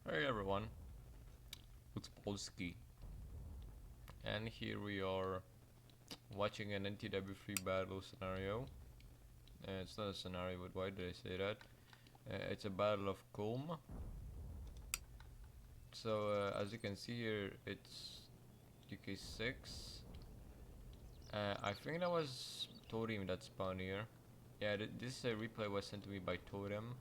Hey everyone, it's Polski, and here we are watching an NTW3 battle scenario. It's not a scenario, but why did I say that? It's a battle of Kulm. So as you can see here, it's UK6. I think that was Totem that spawned here. Yeah, this replay was sent to me by Totem.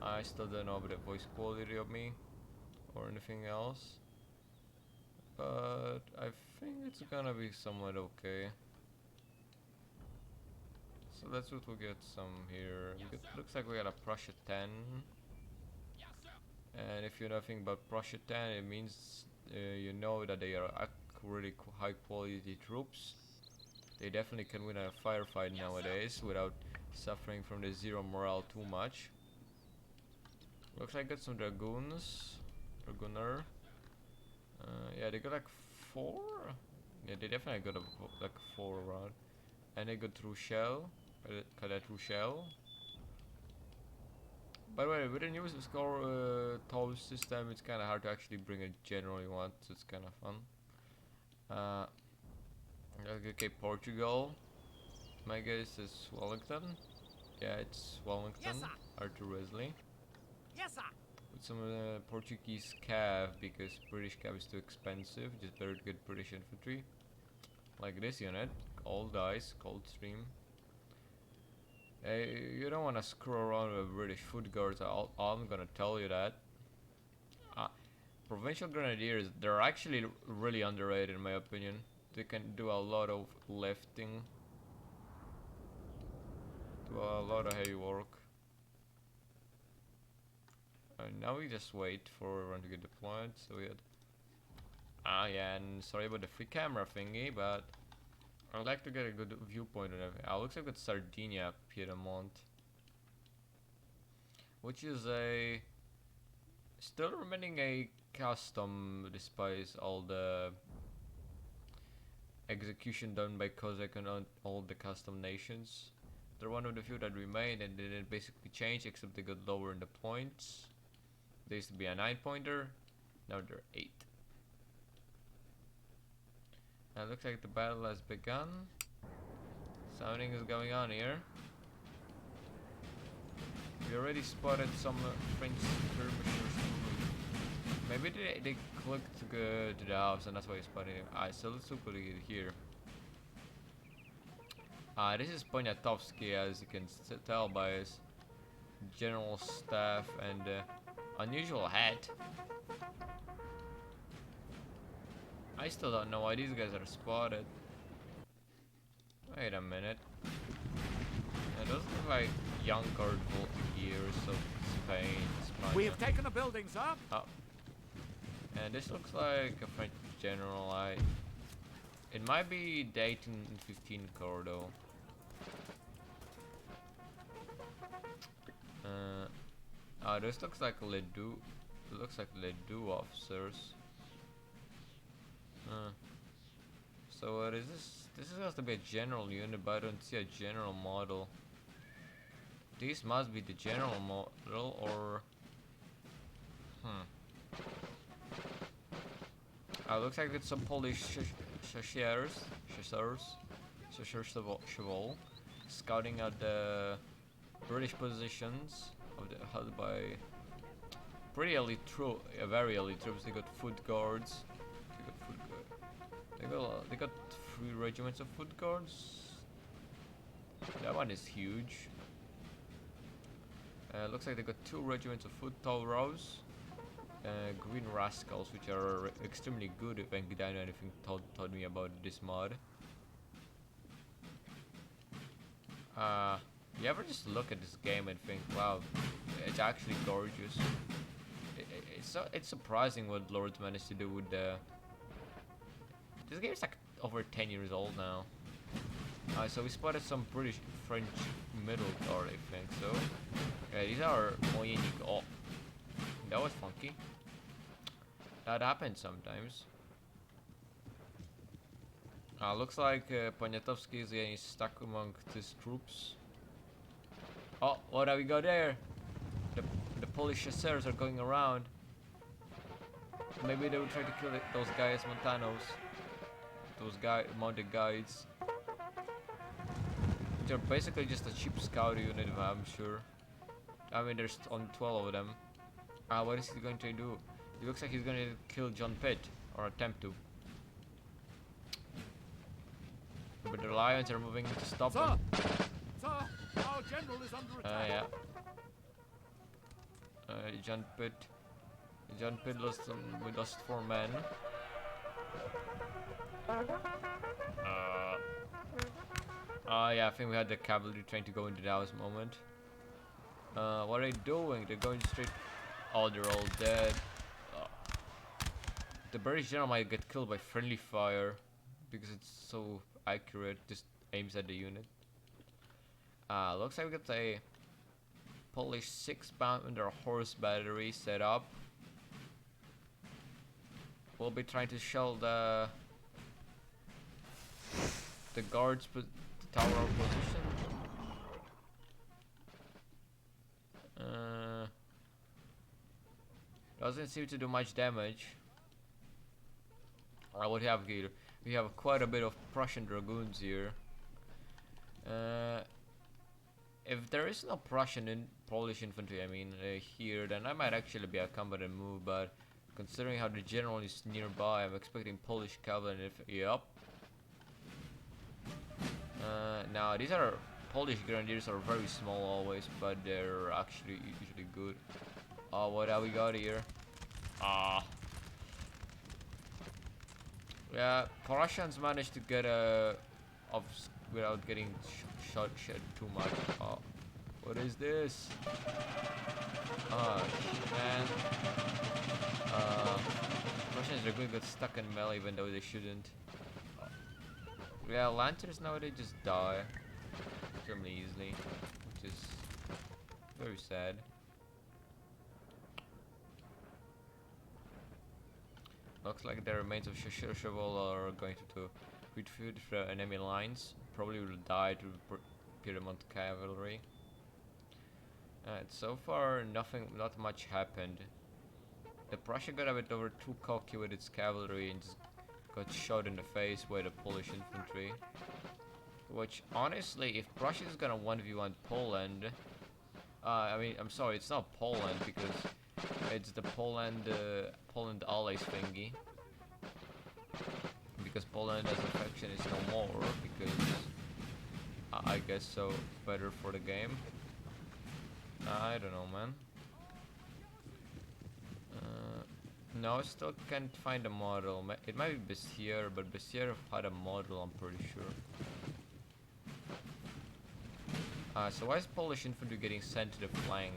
I still don't know about the voice quality of me or anything else, but I think it's gonna be somewhat okay. So let's what we get some here. Looks like we got a Prussia 10. And if you know nothing about Prussia 10, it means you know that they are really high quality troops. They definitely can win a firefight nowadays without suffering from the zero morale too much. Looks like I got some dragoons. Dragooner. Yeah, they got like 4? Yeah, they definitely got like 4 around. And they got Rochelle. Cadet Rochelle. By the way, with the new score toll system, it's kind of hard to actually bring a general you want, so it's kind of fun. Okay, Portugal. My guess is Wellington. Yeah, it's Wellington. Yes, Arthur Wesley. Yes, sir. With some Portuguese cav, because British cav is too expensive. Just better to get British infantry. Like this unit. All dice, Coldstream. You don't want to screw around with British foot guards. I'm gonna tell you that. Uh, Provincial Grenadiers, they're actually really underrated in my opinion. They can do a lot of lifting, do a lot of heavy work. Now we just wait for everyone to get deployed. So we had, yeah, and sorry about the free camera thingy, but I'd like to get a good viewpoint on everything. Looks like it's Sardinia, Piedmont, which is a still remaining a custom despite all the execution done by Cossack and all the custom nations. They're one of the few that remain and they didn't basically change except they got lower in the points. They used to be a 9-pointer, now they're 8. Now it looks like the battle has begun. Sounding is going on here. We already spotted some French skirmishers. Maybe they clicked to go to the house and that's why you spotted him. Alright, so let's look here. This is Poniatowski, as you can tell by his general staff and unusual hat. I still don't know why these guys are spotted. Wait a minute. Yeah, those look like young guard volunteers of Spain. We have taken a building, sir. Oh. And this looks like a French general. It might be the 1815 Corps though. This looks like Ledoux. It looks like Ledoux officers. So what is this? This has to be a general unit, but I don't see a general model. This must be the general model, or looks like it's some Polish chasseurs, cheval, scouting out the British positions held by pretty elite very elite troops. They got foot guards. They got 3 regiments of foot guards. That one is huge. Looks like they got 2 regiments of foot tall rows. Green Rascals, which are extremely good if Engidino anything told me about this mod. You ever just look at this game and think, wow, it's actually gorgeous. It's surprising what Lords managed to do with the... This game is like over 10 years old now. So we spotted some French middle guard, I think so. Yeah, these are Moyennik. Oh, that was funky. That happens sometimes. Looks like Poniatowski is getting stuck among his troops. Oh, what have we got there? The Polish chasseurs are going around. Maybe they will try to kill those guys, Montanos. Those mounted guys. They're basically just a cheap scout unit, I'm sure. I mean, there's only 12 of them. What is he going to do? It looks like he's going to kill John Pitt, or attempt to. But the Lions are moving to stop him. Sir, our general is under attack. Yeah. John Pitt lost we lost 4 men. Yeah, I think we had the cavalry trying to go into the house moment. What are they doing? They're going straight. Oh, they're all dead. The British general might get killed by friendly fire because it's so accurate. Just aims at the unit. Looks like we got a Polish 6-pounder horse battery set up. We'll be trying to shell the guards, the tower of position. Doesn't seem to do much damage. What we have here? We have quite a bit of Prussian dragoons here. If there is no Prussian in Polish infantry, I mean, here, then I might actually be a combat move. But considering how the general is nearby, I'm expecting Polish cavalry. Yup. Now these are Polish grenadiers are very small always, but they're actually usually good. What have we got here? Yeah, Prussians managed to get off without getting shot too much. What is this? Man. Russians are going to get stuck in melee even though they shouldn't. Yeah, Lancers nowadays just die extremely easily, which is very sad. Looks like the remains of Cheval are going to retreat from enemy lines. Probably will die to Piedmont cavalry. So far, not much happened. The Prussia got a bit over too cocky with its cavalry and just got shot in the face by the Polish infantry. Which, honestly, if Prussia is gonna 1v1 Poland, I mean, I'm sorry, it's not Poland because it's the Poland allies thingy. Because Poland as a faction is no more, because I guess so, better for the game. I don't know, man. No, I still can't find a model. It might be Bessier, but Bessier had a model, I'm pretty sure. So why is Polish infantry getting sent to the flank,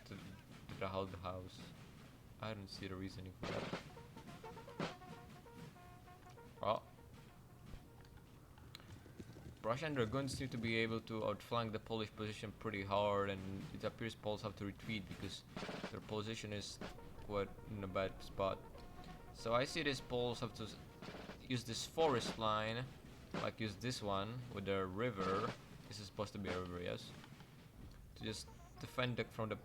to the house? I don't see the reasoning for that. Oh. Russian dragoons seem to be able to outflank the Polish position pretty hard, and it appears Poles have to retreat because their position is quite in a bad spot. So I see these Poles have to use this forest line, like use this one with the river. This is supposed to be a river, yes, to just defend from the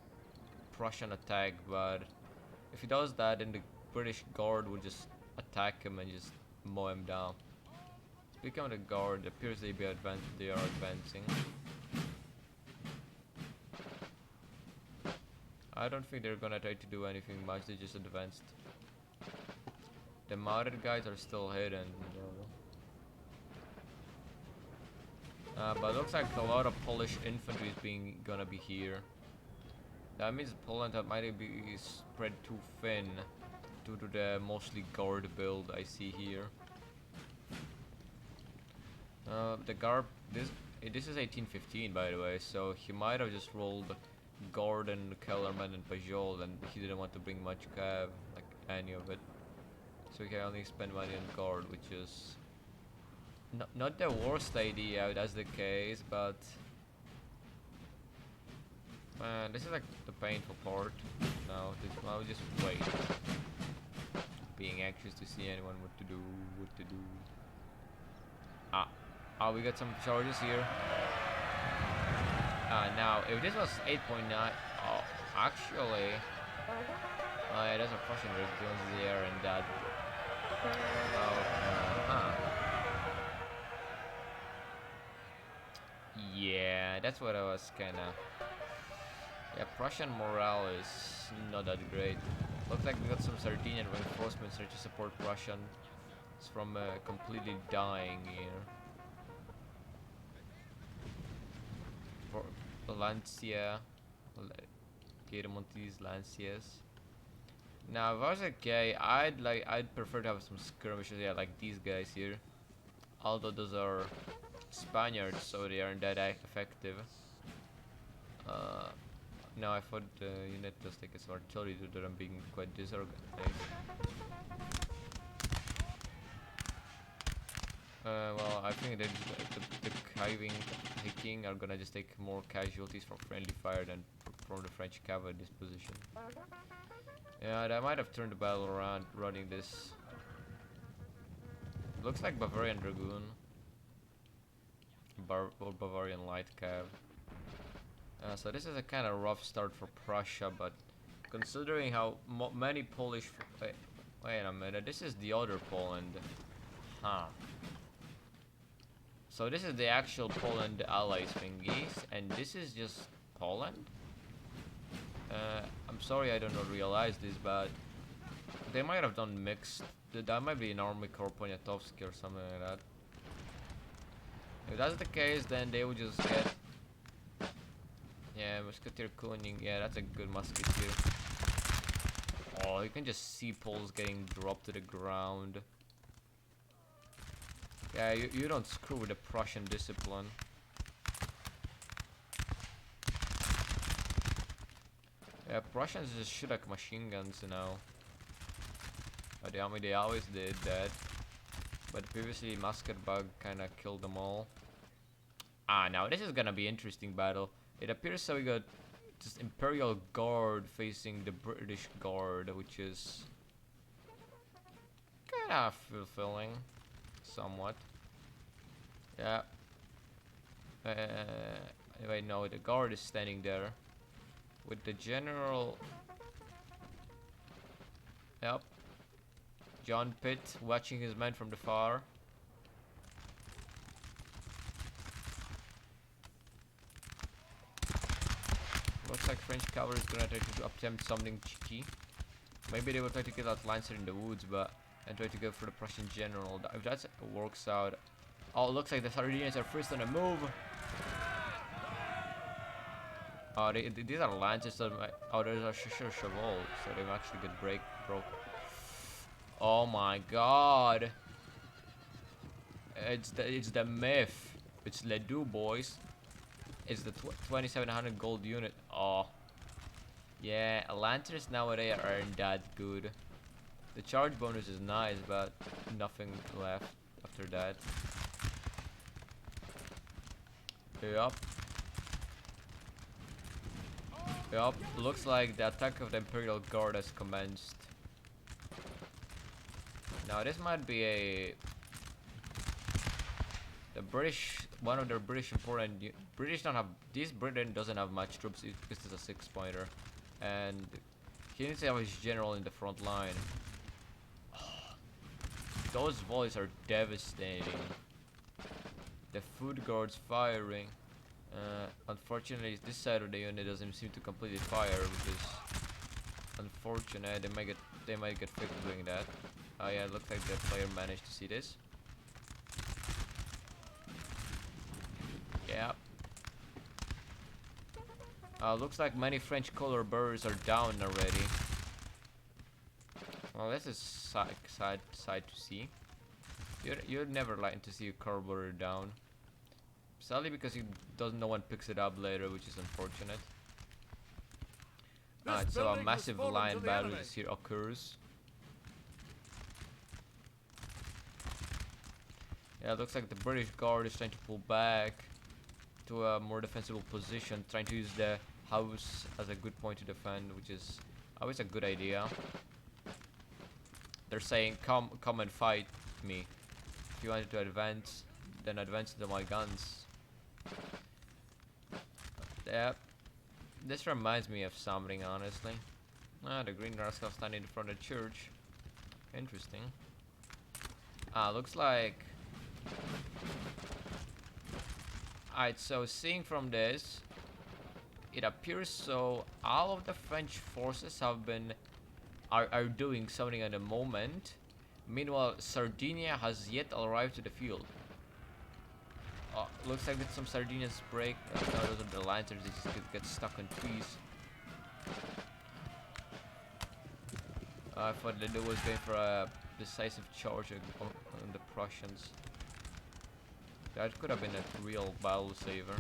Prussian attack. But if he does that, then the British guard will just attack him and just mow him down. Speaking of the guard, it appears they are advancing. I don't think they're gonna try to do anything much. They just advanced. The mounted guys are still hidden. But it looks like a lot of Polish infantry is gonna be here. That means Poland might be spread too thin due to the mostly guard build I see here. The guard, this is 1815 by the way, so he might have just rolled guard and Kellerman and Pajol, and he didn't want to bring much cav, like any of it. So he can only spend money on guard, which is not the worst idea if that's the case, but man, this is like the painful part. Now I'll just wait, being anxious to see anyone what to do. We got some charges here. Now if this was 8.9, Actually, oh yeah, there's a Prussian dragoons there and that. Huh. Yeah, that's what I was kinda. Yeah, Prussian morale is not that great. Looks like we got some Sardinian reinforcements here to support Prussian. It's from completely dying here. Lancia, Piedmontese Lancias. Now, if I was a guy, I'd prefer to have some skirmishes. Yeah, like these guys here. Although those are Spaniards, so they aren't that effective. Uh, no, I thought the unit just take its artillery to them being quite disorganized. Well, I think that the King are gonna just take more casualties from friendly fire than from the French cavalry in this position. Yeah, they might have turned the battle around running this. Looks like Bavarian Dragoon. Or Bavarian Light Cav. So this is a kind of rough start for Prussia, but considering how many Polish... wait a minute, this is the other Poland. Huh. So this is the actual Poland allies thingies, and this is just Poland? I'm sorry I don't realize this, but they might have done mixed. That might be an Army Corps Poniatowski or something like that. If that's the case, then they would just get... Yeah, Musketeer Koning, yeah, that's a good musketeer. Oh, you can just see Poles getting dropped to the ground. Yeah, you don't screw with the Prussian discipline. Yeah, Prussians just shoot like machine guns now. But I mean, they always did that. But previously, Musket Bug kinda killed them all. Ah, now this is gonna be an interesting battle. It appears so we got just Imperial Guard facing the British Guard, which is kinda fulfilling. Somewhat. Yeah. Anyway, no, the guard is standing there with the general. Yep. John Pitt watching his men from the far. Looks like French cavalry is gonna try to attempt something cheeky. Maybe they will try to kill that Lancer in the woods, and try to go for the Prussian general. If that works out, oh, it looks like the Sardinians are first on the move. Oh, these are Lancers. So oh, there's a Cheval, so they actually get broke. Oh my God! It's the myth. It's Ledoux, boys. It's the 2700 gold unit. Oh, yeah. Lancers nowadays aren't that good. The charge bonus is nice, but nothing left after that. Yup. Yup. Looks like the attack of the Imperial Guard has commenced. Now this might be one of the British important. British don't have. Britain doesn't have much troops because it's a 6-pointer, and he needs to have his general in the front line. Those volleys are devastating. The food guards firing. Unfortunately, this side of the unit doesn't seem to completely fire, which is unfortunate. They might get fixed doing that. Oh yeah, it looks like the player managed to see this. Yeah. Looks like many French color bearers are down already. Well, this is sad to see. You'd never like to see a color bearer down. Sadly, because no one picks it up later, which is unfortunate. So a massive line battle here occurs. Yeah, it looks like the British Guard is trying to pull back to a more defensible position, trying to use the house as a good point to defend, which is always a good idea. They're saying, come and fight me. If you wanted to advance, then advance to my guns. Yep. This reminds me of something, honestly. Ah, the green rascal standing in front of the church. Interesting. Ah, looks like... Alright, so seeing from this, it appears so all of the French forces have been... are doing something at the moment. Meanwhile, Sardinia has yet arrived to the field. Looks like that some Sardinians break. No, those are the lanterns, they just get stuck on trees. I thought that they was going for a decisive charge on the Prussians. That could have been a real battle saver.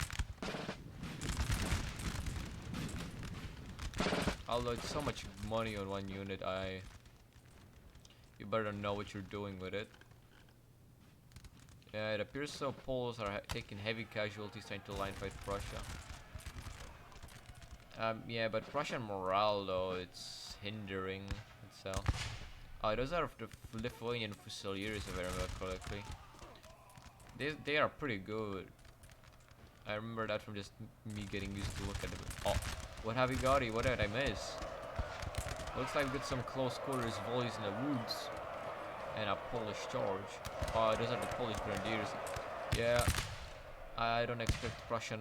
Although it's so much money on one unit, you better know what you're doing with it. Yeah, it appears so Poles are taking heavy casualties trying to line fight Prussia. Yeah, but Prussian morale though, it's hindering itself. Oh, those are the Lithuanian Fusiliers if I remember correctly. They are pretty good. I remember that from just me getting used to look at them. Oh, what have you got? What did I miss? Looks like we got some close quarters volleys in the woods. And a Polish charge. Oh, those are the Polish grenadiers. Yeah, I don't expect Prussian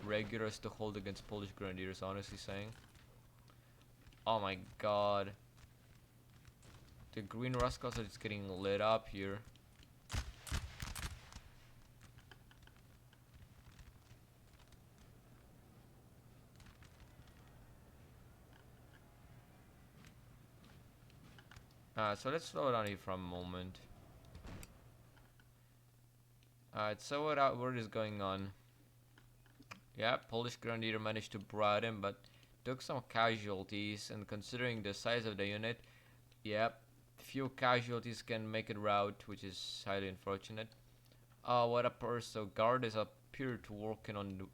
regulars to hold against Polish grenadiers, honestly saying. Oh my god. The green rascals are just getting lit up here. So let's slow down here for a moment. So what is going on? Yeah, Polish grenadier managed to bribe him, but took some casualties, and considering the size of the unit, yep, few casualties can make it rout, which is highly unfortunate. What a purse. So guards appear to working on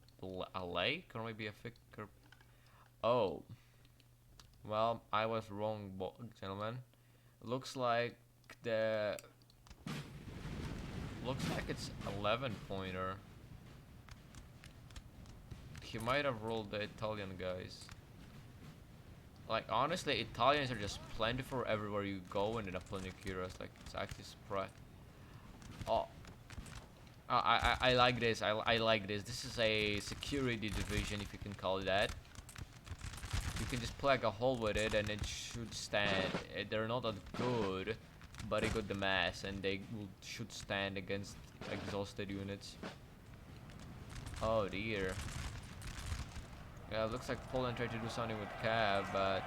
a lake, or maybe a thicker... Oh. Well, I was wrong, gentlemen. Looks like it's 11 pointer. He might have rolled the Italian guys. Like honestly, Italians are just plentiful everywhere you go in the Napoleonic eras. Like it's actually surprising. Oh, I like this. I like this. This is a security division, if you can call it that. You can just plug a hole with it and it should stand. They're not that good, but they got the mass and they should stand against exhausted units. Oh dear. Yeah, it looks like Poland tried to do something with Cav, but...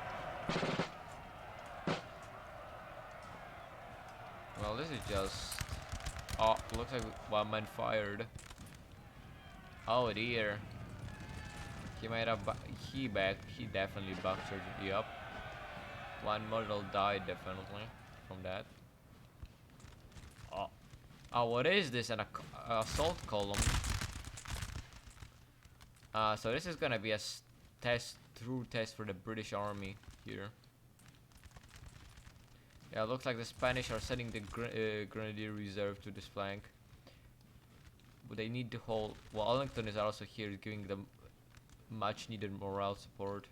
Well, this is just... Oh, looks like one man fired. Oh dear. He might have... He definitely backcharged. Yup. One model died definitely from that. Oh. Oh, what is this? An assault column? So this is gonna be a true test for the British army here. Yeah, it looks like the Spanish are sending the Grenadier Reserve to this flank. But they need to hold... Well, Arlington is also here giving them much needed morale support.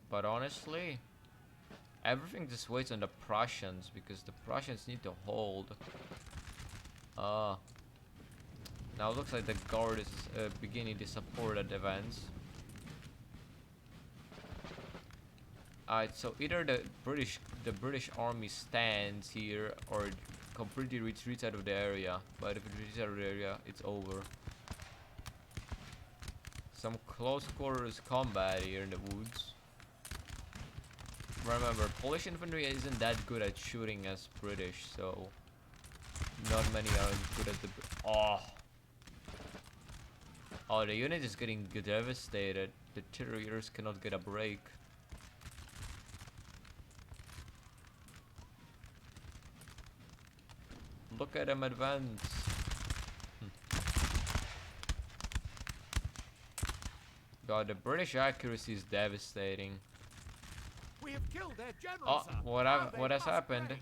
But honestly, everything just waits on the Prussians because the Prussians need to hold. Now it looks like the guard is beginning to support at events. Alright, so either the British army stands here or completely retreats out of the area. But if it retreats out of the area, it's over. Some close quarters combat here in the woods. Remember, Polish infantry isn't that good at shooting as British, so not many are as good as the... Oh, the unit is getting devastated. The Terriers cannot get a break. Look at them advance. God, the British accuracy is devastating. We have killed their general, sir. What has happened?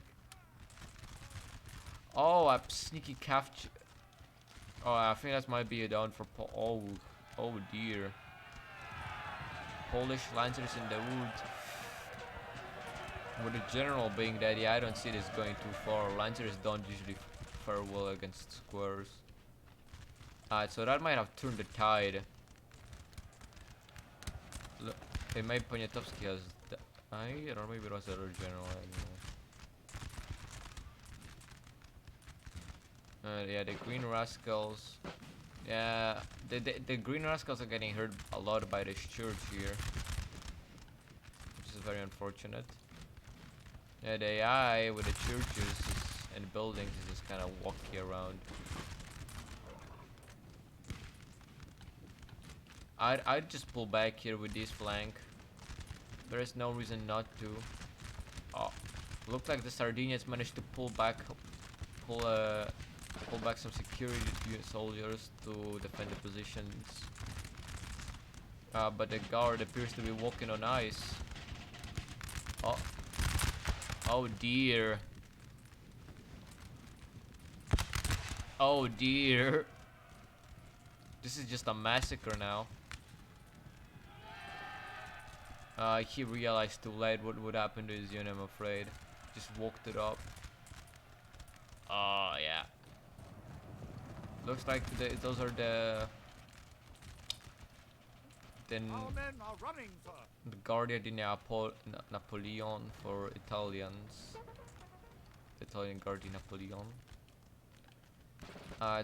Oh, a sneaky capture. Oh, I think that might be a down for oh dear. Polish lancers in the wood. With the general being that, yeah, I don't see this going too far. Lancers don't usually fare well against squares. Alright, so that might have turned the tide. Look, maybe Poniatowski has died, or maybe it was the other general, I don't know. Yeah, the Green Rascals. Yeah, the Green Rascals are getting hurt a lot by this church here, which is very unfortunate. Yeah, the AI with the churches and buildings is just kind of walky around. I'd just pull back here with this flank. There is no reason not to. Oh, looks like the Sardinians managed to pull back some security soldiers to defend the positions. But the guard appears to be walking on ice. Oh, oh dear. Oh dear. This is just a massacre now. He realized too late what would happen to his unit, I'm afraid. Just walked it up. Oh, yeah. Looks like those are the Our men are running, sir. the Guardia di Napoleon for Italians. Italian Guardia Napoleon.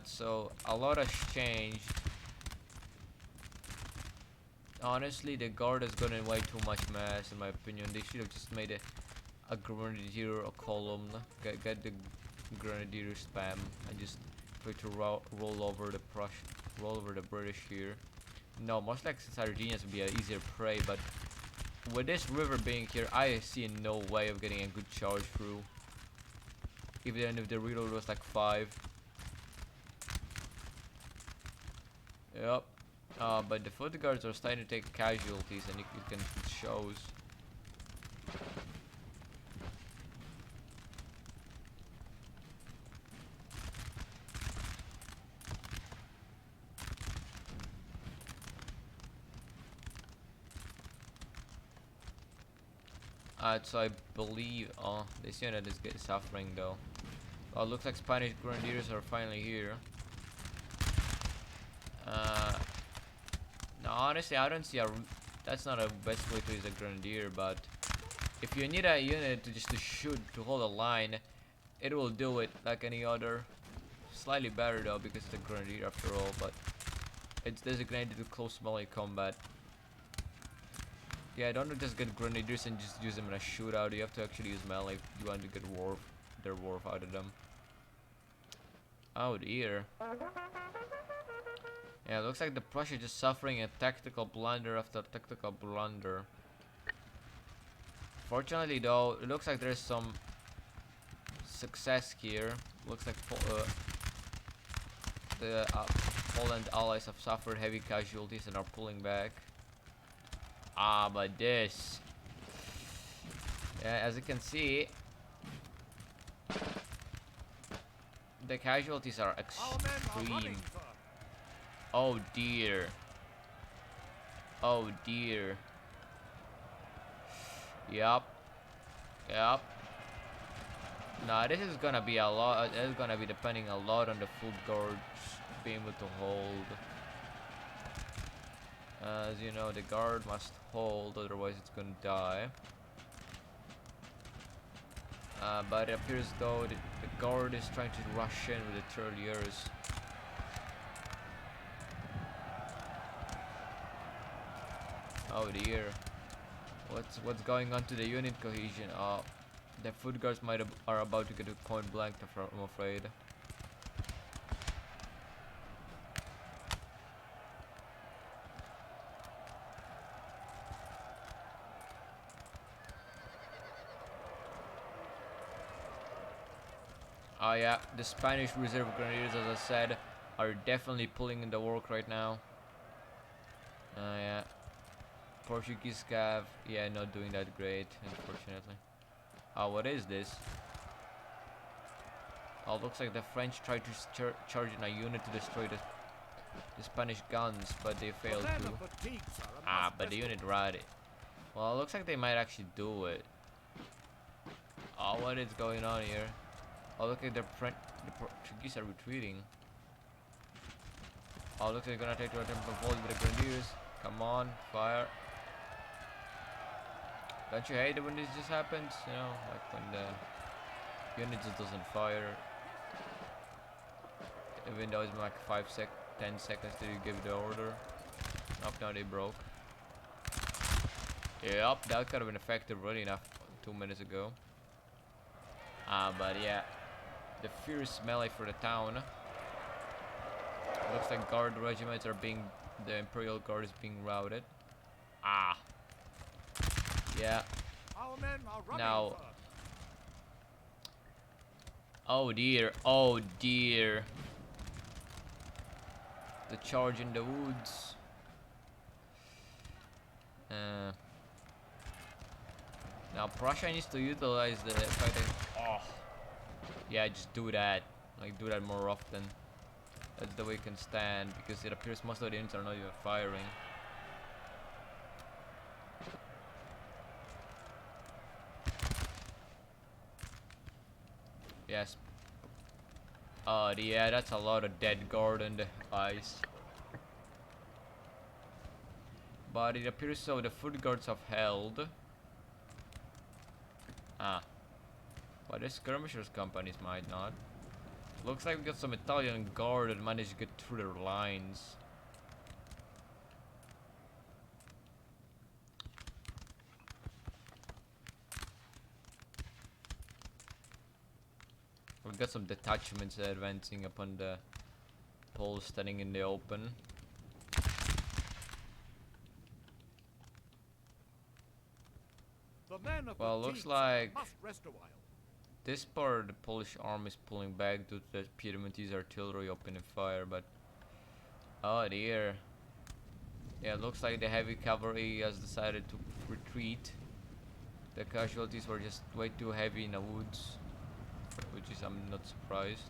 So a lot has changed. Honestly, the guard has gotten way too much mass, in my opinion. They should have just made a grenadier, a column, get the grenadier spam, and just try to roll over the British here. No, most like Sardinians would be an easier prey, but with this river being here, I see no way of getting a good charge through. Even if the reload was like 5. Yep. But the foot guards are starting to take casualties, and it shows. So I believe, this unit is suffering though. Looks like Spanish grenadiers are finally here. No, honestly, I don't see that's not a best way to use a grenadier, but if you need a unit to shoot, to hold a line, it will do it like any other. Slightly better though, because it's a grenadier after all, but it's designated to close melee combat. Yeah, don't just get grenadiers and just use them in a shootout. You have to actually use melee if you want to get their warp out of them. Oh dear. Yeah, it looks like the Prussia is just suffering a tactical blunder after tactical blunder. Fortunately though, it looks like there's some success here. Looks like the Poland allies have suffered heavy casualties and are pulling back. But this... Yeah, as you can see, the casualties are extreme. Oh dear. Oh dear. Yup. Yup. Nah, this is gonna be a lot. This is gonna be depending a lot on the foot guards being able to hold. As you know, the guard must hold, otherwise it's gonna die. But it appears though the guard is trying to rush in with the tirailleurs. Oh dear. What's going on to the unit cohesion? The foot guards are about to get a point blank, I'm afraid. Yeah, the Spanish reserve grenadiers, as I said, are definitely pulling in the work right now. Yeah. Portuguese Cav, yeah, not doing that great, unfortunately. What is this? Oh, looks like the French tried to charge in a unit to destroy the Spanish guns, but they failed to. But the unit routed. Well, it looks like they might actually do it. Oh, what is going on here? Oh, look at the Portuguese are retreating. Oh, looks like they're gonna take to attempt to volley with the grenadiers. Come on, fire. Don't you hate it when this just happens? You know, like when the unit just doesn't fire. Even though it's been like 10 seconds till you give the order. Up now they broke. Yep, that could have been effective really enough 2 minutes ago. But yeah, the fierce melee for the town. Looks like guard regiments are the Imperial Guard is being routed. Yeah. Our men are running Now. first. Oh dear, oh dear. The charge in the woods. Now Prussia needs to utilize the fighting. Oh, yeah, just do that. Like do that more often. That's the way it can stand, because it appears most of the units are not even firing. Yes. Oh yeah, that's a lot of dead guard on the ice. But it appears so the foot guards have held. But the skirmishers companies might not. Looks like we got some Italian guard that managed to get through their lines. We've got some detachments advancing upon the Poles standing in the open. The men of Well, the looks Teats like must rest a while. this part of the Polish army is pulling back due to the Piedmontese artillery opening fire, but oh dear. Yeah, looks like the heavy cavalry has decided to retreat. The casualties were just way too heavy in the woods, which is I'm not surprised.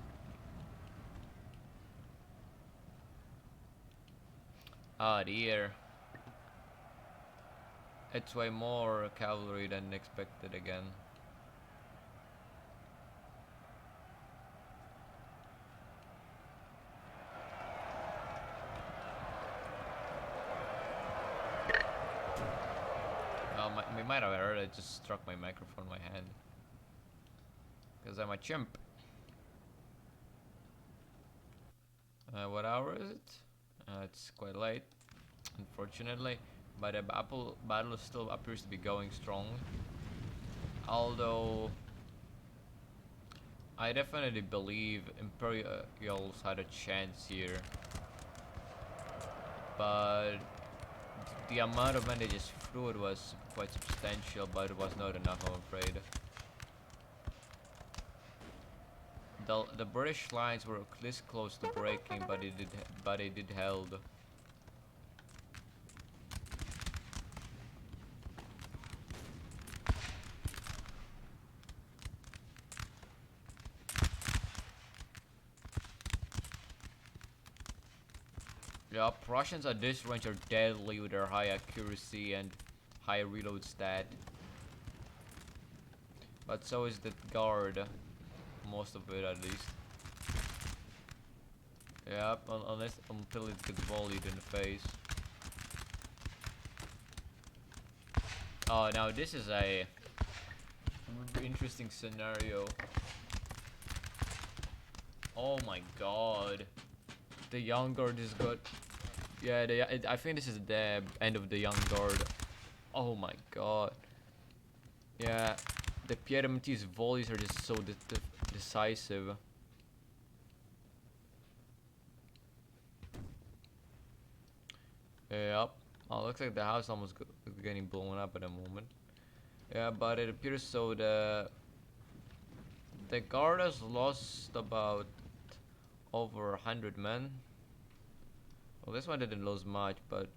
Oh dear. It's way more cavalry than expected again. We might have heard I just struck my microphone in my hand. Because I'm a chimp. What hour is it? It's quite late, unfortunately. But the battle still appears to be going strong. Although I definitely believe Imperials had a chance here. But the amount of men they just threw it was quite substantial, but it was not enough, I'm afraid. The British lines were this close to breaking, but they did held. Yeah, Prussians at this range are deadly with their high accuracy and high reload stat. But so is the guard. Most of it at least. Yep, until it gets volleyed in the face. Oh, now this is a interesting scenario. Oh my god. The young guard is good. Yeah, I think this is the end of the young guard. Oh my god. Yeah, the Piedmontese volleys are just so decisive. Yep. Oh, looks like the house almost getting blown up at the moment. Yeah, but it appears so the guard has lost about over 100 men. Well, this one didn't lose much, but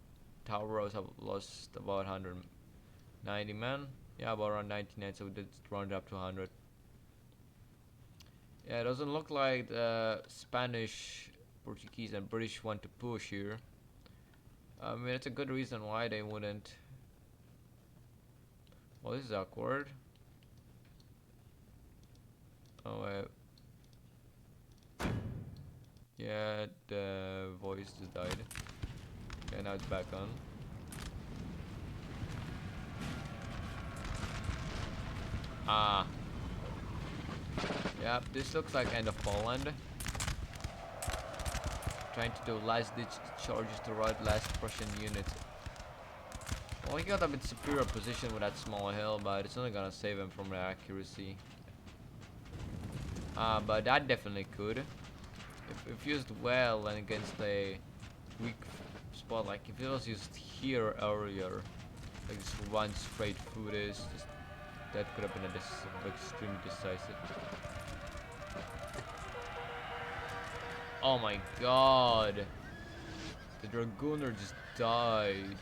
Tauros have lost about 190 men. Yeah, about around 99, so we did round it up to 100. Yeah, it doesn't look like the Spanish, Portuguese, and British want to push here. I mean, it's a good reason why they wouldn't. Well, this is awkward. Oh, yeah, the voice just died. Okay, now it's back on. Ah. Yep, this looks like end of Poland. Trying to do last ditch charges to right last Prussian units. Well, he got a bit superior position with that small hill, but it's only gonna save him from the accuracy. But that definitely could. If used well and against a weak spot, like if it was used here earlier, like just one straight through this, just that could have been extremely decisive. Oh my god! The Dragooner just died.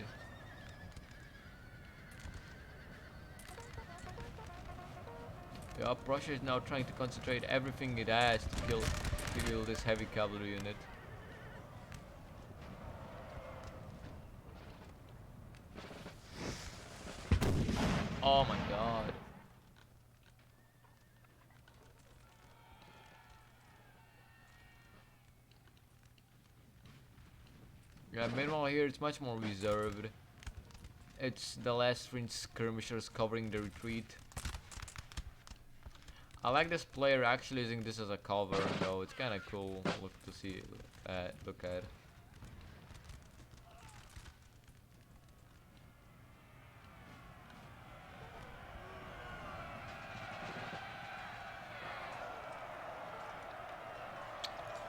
Yeah, Prussia is now trying to concentrate everything it has to kill this heavy cavalry unit. Oh my god. Yeah, meanwhile here it's much more reserved. It's the last French skirmishers covering the retreat. I like this player actually using this as a cover though, it's kinda cool look at.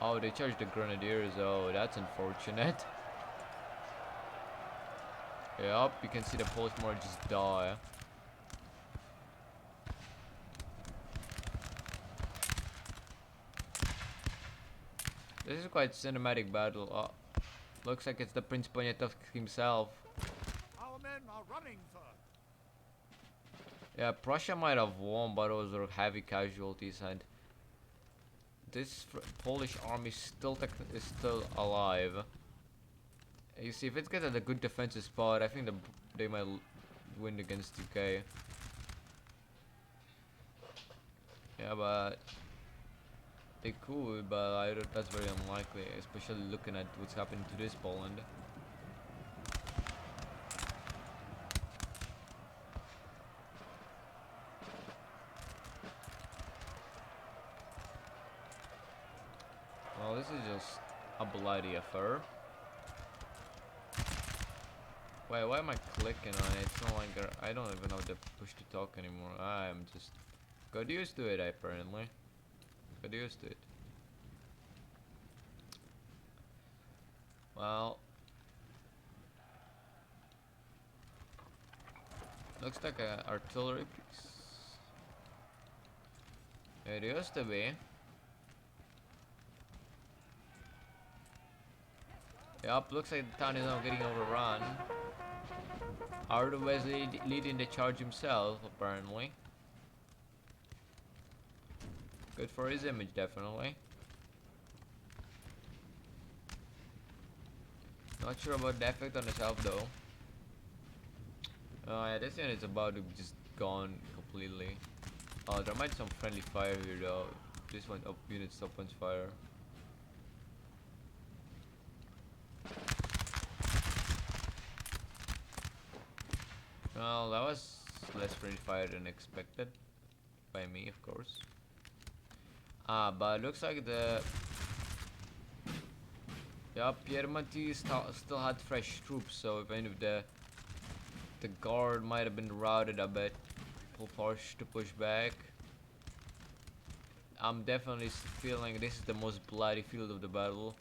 Oh, they charged the grenadiers, oh that's unfortunate. Yup, you can see the Polish more just die. This is quite cinematic battle. Oh, looks like it's the Prince Poniatowski himself. Our men are running, sir. Yeah, Prussia might have won, but those were heavy casualties, and this Polish army is still alive. You see, if it gets at a good defensive spot, I think they might win against UK. Yeah, but they could, but that's very unlikely, especially looking at what's happening to this Poland. Well, this is just a bloody affair. Wait, why am I clicking on it? It's no longer. I don't even know the push to talk anymore. I'm just got used to it apparently. Got used to it. Well, looks like an artillery piece. It used to be. Yup, looks like the town is now getting overrun. Ardo was leading the charge himself, apparently. Good for his image, definitely. Not sure about the effect on himself, though. Yeah, this unit's about to just gone completely. Oh, there might be some friendly fire here, though. This one unit opens fire. Well, that was less friendly fire than expected. By me, of course. But looks like the... Yeah, Piermonti still had fresh troops, so if any of the guard might have been routed a bit, forced to push back. I'm definitely feeling this is the most bloody field of the battle.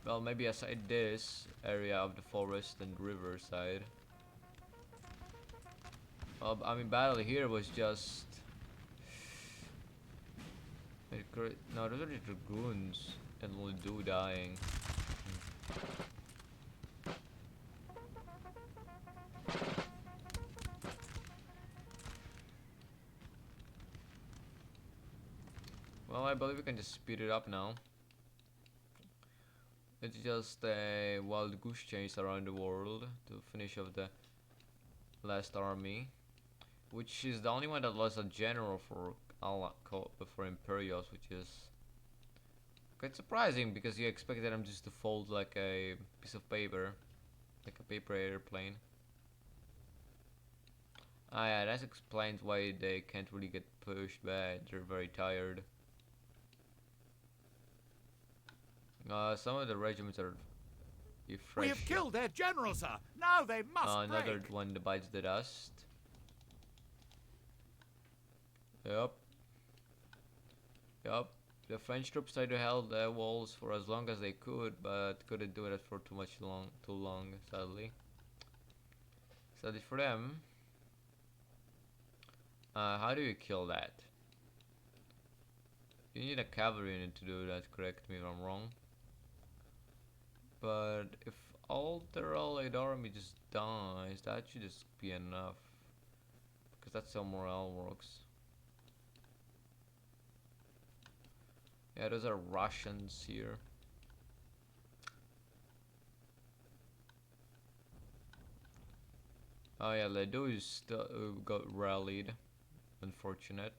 Well, maybe aside this area of the forest and river side. I mean, battle here was just... No, those are the dragoons and only do dying. Well, I believe we can just speed it up now. It's just a wild goose chase around the world to finish off the last army, which is the only one that lost a general for for Imperials, which is quite surprising because you expected them just to fold like a piece of paper, like a paper airplane. Ah yeah, that explains why they can't really get pushed back. They're very tired. Some of the regiments are We have fresh. killed their general, sir. Now they must Another break. one that bites the dust. Yup. Yup. The French troops tried to hold the walls for as long as they could, but couldn't do it for too long, sadly. Sadly for them. How do you kill that? You need a cavalry unit to do that, correct me if I'm wrong. But if all their allied army just dies, that should just be enough. Because that's how morale works. Yeah, those are Russians here. Oh yeah, Ledo is still got rallied. Unfortunate.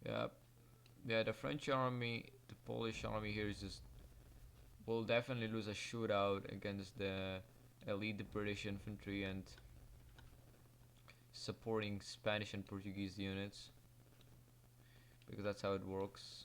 Yeah, yeah. The French army, the Polish army here is just will definitely lose a shootout against the elite British infantry and supporting Spanish and Portuguese units, because that's how it works.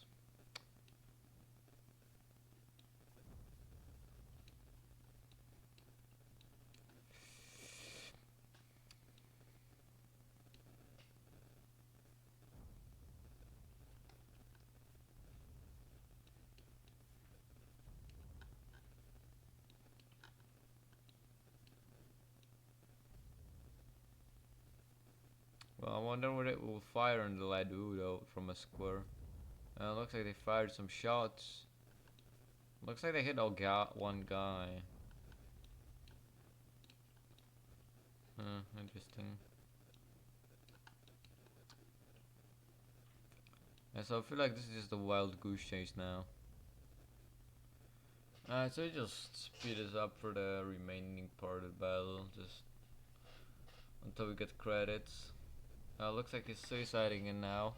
Well, I wonder what it will fire on the Ladu though from a square. Looks like they fired some shots. Looks like they hit one guy. Interesting. Yeah, so I feel like this is just a wild goose chase now. So just speed us up for the remaining part of the battle, just until we get credits. Looks like he's suiciding in now.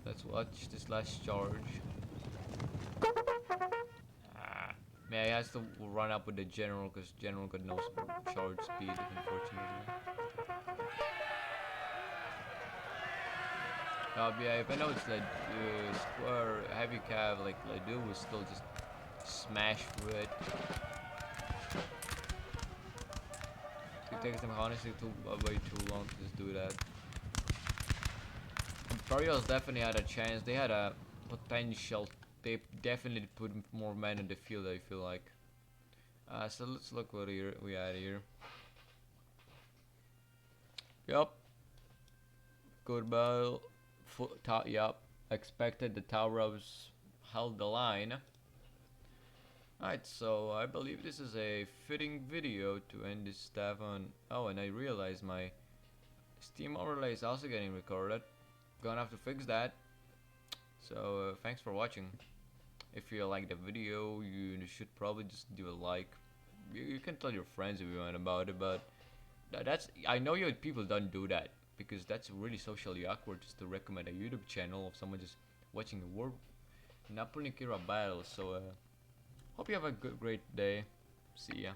Let's watch this last charge. Yeah, he has to run up with the general because general got no charge speed, unfortunately. Yeah, if I know it's like square heavy cav like Ledoux will still just smash through it. It takes them honestly way too long to just do that. Imperials definitely had a chance. They had a potential. They definitely put more men in the field, I feel like. So let's look what we had here. Yup. Good battle. Yup. Expected the Tauros held the line. Alright, so I believe this is a fitting video to end this stuff on. Oh, and I realized my Steam overlay is also getting recorded. Gonna have to fix that. So thanks for watching. If you like the video, you should probably just do a like. You can tell your friends if you want about it, but that's I know you people don't do that because that's really socially awkward just to recommend a YouTube channel of someone just watching a war Napoleon battle. So hope you have a great day. See ya.